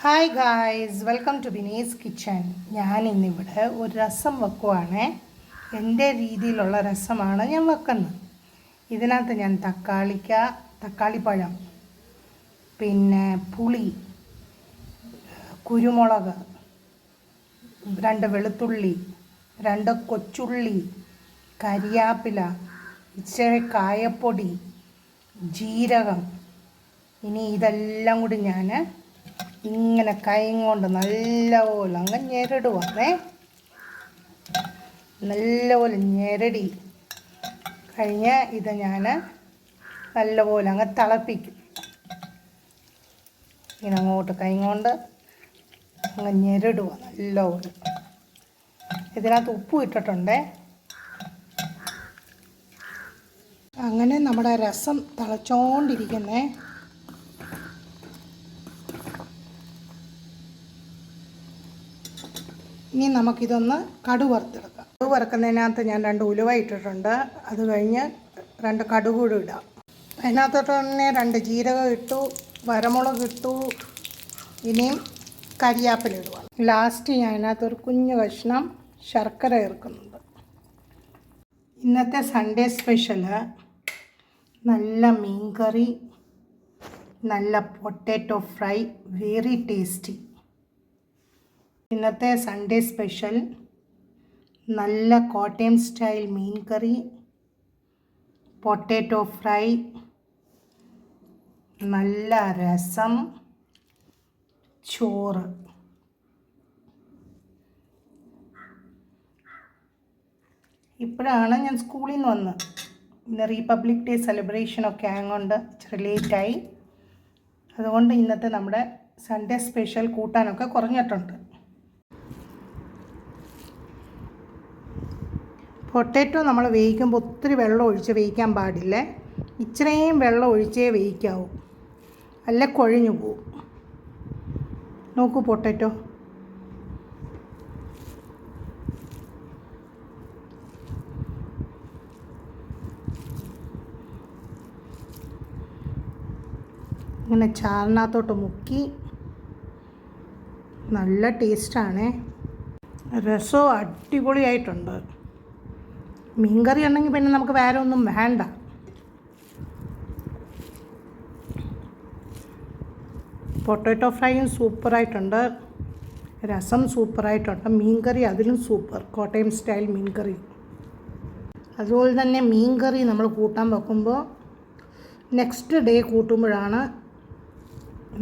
Hi guys, welcome to Bini's kitchen. ഞാൻ ഇന്നിവിടെ ഒരു രസം വെക്കുവാണ്. എൻ്റെ രീതിയിലുള്ള രസമാണ് ഞാൻ വെക്കുന്നത്. ഇതിനകത്ത് ഞാൻ തക്കാളിപ്പഴം, പിന്നെ പുളി, കുരുമുളക്, 2 വെളുത്തുള്ളി, 2 കൊച്ചുള്ളി, കരിയാപ്പില, ഇച്ചിരി കായപ്പൊടി, ജീരകം. ഇനി ഇതെല്ലാം കൂടി ഞാൻ ഇങ്ങനെ കൈ കൊണ്ട് നല്ലപോലെ അങ്ങ് ഞെരടുവാണേ. നല്ലപോലെ ഞെരടി കഴിഞ്ഞ് ഇത് ഞാൻ നല്ലപോലെ അങ്ങ് തിളപ്പിക്കും. ഇങ്ങനെ അങ്ങോട്ട് കൈ കൊണ്ട് അങ്ങ് ഞെരടുക നല്ലപോലെ. ഇതിനകത്ത് ഉപ്പും ഇട്ടിട്ടുണ്ടേ. അങ്ങനെ നമ്മുടെ രസം തിളച്ചോണ്ടിരിക്കുന്നേ. ഇനി നമുക്കിതൊന്ന് കടുക് വറുത്തെടുക്കാം. കടുക് വറുക്കുന്നതിനകത്ത് ഞാൻ 2 ഉലുവ ഇട്ടിട്ടുണ്ട്. അത് കഴിഞ്ഞ് 2 കടുക് കൂടി ഇടാം. അതിനകത്തോട്ട് തന്നെ 2 ജീരകം ഇട്ടു, വരമുളക് ഇട്ടു, ഇനിയും കരിയാപ്പില ഇടുക. ലാസ്റ്റ് ഞാൻ അതിനകത്തൊരു കുഞ്ഞു കഷ്ണം ശർക്കര ചേർക്കുന്നുണ്ട്. ഇന്നത്തെ സൺഡേ സ്പെഷ്യല് നല്ല മീൻകറി, നല്ല പൊട്ടാറ്റോ ഫ്രൈ, വെരി ടേസ്റ്റി. ഇന്നത്തെ സൺഡേ സ്പെഷ്യൽ നല്ല കോട്ടയം സ്റ്റൈൽ മീൻ കറി, പൊട്ടാറ്റോ ഫ്രൈ, നല്ല രസം, ചോറ്. ഇപ്പോഴാണ് ഞാൻ സ്കൂളിൽ നിന്ന് വന്നത്. ഇന്ന് റിപ്പബ്ലിക് ഡേ സെലിബ്രേഷനൊക്കെ ആയതുകൊണ്ട് ഇച്ചിരി ലേറ്റായി. അതുകൊണ്ട് ഇന്നത്തെ നമ്മുടെ സൺഡേ സ്പെഷ്യൽ കൂട്ടാനൊക്കെ കുറഞ്ഞിട്ടുണ്ട്. പൊട്ടാറ്റോ നമ്മൾ വേവിക്കുമ്പോൾ ഒത്തിരി വെള്ളം ഒഴിച്ച് വേവിക്കാൻ പാടില്ല. ഇത്രയും വെള്ളം ഒഴിച്ചേ വേവിക്കാവൂ, അല്ല കുഴഞ്ഞു പോവും. നോക്കൂ, പൊട്ടാറ്റോ ഇങ്ങനെ ചാറിനകത്തോട്ട് മുക്കി. നല്ല ടേസ്റ്റാണേ. രസവും അടിപൊളിയായിട്ടുണ്ട്. മീൻകറി ഉണ്ടെങ്കിൽ പിന്നെ നമുക്ക് വേറെ ഒന്നും വേണ്ട. പൊട്ടാറ്റോ ഫ്രൈയും സൂപ്പറായിട്ടുണ്ട്, രസം സൂപ്പറായിട്ടുണ്ട്, മീൻകറി അതിലും സൂപ്പർ, കോട്ടയം സ്റ്റൈൽ മീൻകറി. അതുപോലെ തന്നെ മീൻകറി നമ്മൾ കൂട്ടാൻ വെക്കുമ്പോൾ നെക്സ്റ്റ് ഡേ കൂട്ടുമ്പോഴാണ്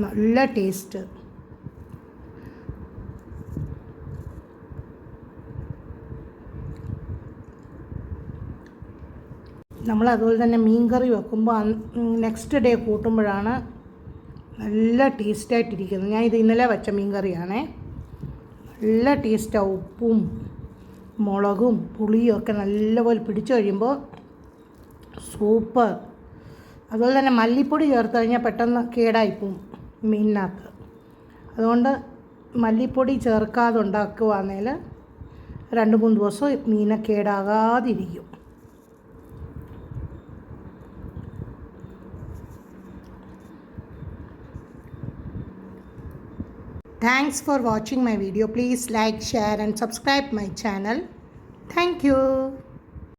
നല്ല ടേസ്റ്റ്. നമ്മൾ അതുപോലെ തന്നെ മീൻ കറി വെക്കുമ്പോൾ നെക്സ്റ്റ് ഡേ കൂട്ടുമ്പോഴാണ് നല്ല ടേസ്റ്റായിട്ടിരിക്കുന്നത്. ഞാൻ ഇത് ഇന്നലെ വെച്ച മീൻ കറിയാണേ. നല്ല ടേസ്റ്റാണ്. ഉപ്പും മുളകും പുളിയും ഒക്കെ നല്ലപോലെ പിടിച്ചു കഴിയുമ്പോൾ സൂപ്പർ. അതുപോലെ തന്നെ മല്ലിപ്പൊടി ചേർത്ത് കഴിഞ്ഞാൽ പെട്ടെന്ന് കേടായിപ്പോവും മീനിനകത്ത്. അതുകൊണ്ട് മല്ലിപ്പൊടി ചേർക്കാതെ ഉണ്ടാക്കുകയാണെങ്കിൽ 2-3 ദിവസം മീനെ കേടാകാതിരിക്കും. Thanks for watching my video. Please like, share and subscribe my channel. Thank you.